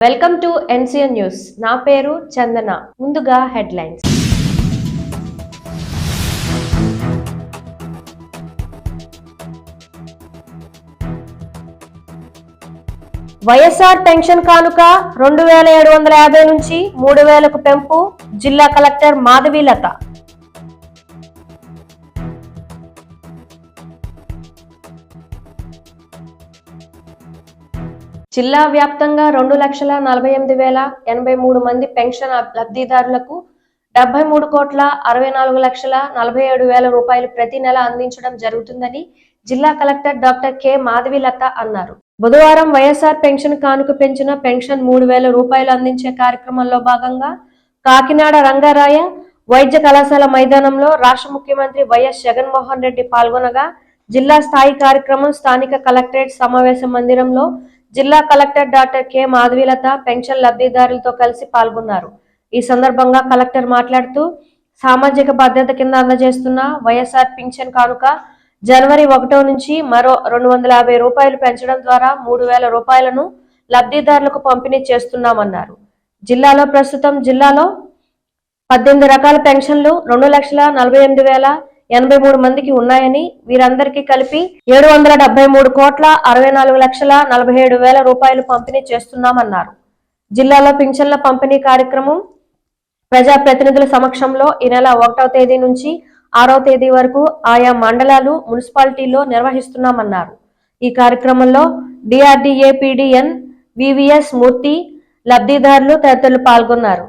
Welcome to NCN news. నా పేరు చందన. ముందుగా హెడ్లైన్స్. వైఎస్ఆర్ పెన్షన్ కానుక 2750 నుంచి 3000కు పెంపు. జిల్లా కలెక్టర్ మాధవీలత. జిల్లా వ్యాప్తంగా 2,48,083 మంది పెన్షన్ లబ్ధిదారులకు 73,64,47,000 రూపాయలు ప్రతి నెల అందించడం జరుగుతుందని జిల్లా కలెక్టర్ డాక్టర్ కె మాధవీలత అన్నారు. బుధవారం వైఎస్ఆర్ పెన్షన్ కానుక పెంచిన పెన్షన్ 3,000 రూపాయలు అందించే కార్యక్రమంలో భాగంగా కాకినాడ రంగారాయ వైద్య కళాశాల మైదానంలో రాష్ట్ర ముఖ్యమంత్రి వైఎస్ జగన్మోహన్ రెడ్డి పాల్గొనగా జిల్లా స్థాయి కార్యక్రమం స్థానిక కలెక్టరేట్ సమావేశ మందిరంలో జిల్లా collector doctor K Madhavilatha pension లబ్ధిదారులతో కలిసి పాల్గొన్నారు. ఈ సందర్భంగా కలెక్టర్ మాట్లాడుతూ సామాజిక భద్రత కింద అందజేస్తున్న వైఎస్ఆర్ పింఛన్ కానుక జనవరి 1 నుంచి మరో 250 రూపాయలు పెంచడం ద్వారా 3,000 రూపాయలను లబ్ధిదారులకు పంపిణీ చేస్తున్నామన్నారు. జిల్లాలో ప్రస్తుతం 18 రకాల పెన్షన్లు 2,48,083 మందికి ఉన్నాయని, వీరందరికీ కలిపి 773,64,47,000 రూపాయలు పంపిణీ చేస్తున్నామన్నారు. జిల్లాలో పింఛన్ల పంపిణీ కార్యక్రమం ప్రజాప్రతినిధుల సమక్షంలో ఈ నెల 1వ తేదీ నుంచి 6వ తేదీ వరకు ఆయా మండలాలు, మున్సిపాలిటీల్లో నిర్వహిస్తున్నామన్నారు. ఈ కార్యక్రమంలో డిఆర్డీఏపీడీఎన్ వివిఎస్ మూర్తి, లబ్ధిదారులు తదితరులు పాల్గొన్నారు.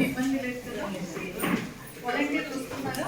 ఇబ్బంది లేదు కదా, వాలంటీర్లు వస్తున్నారా?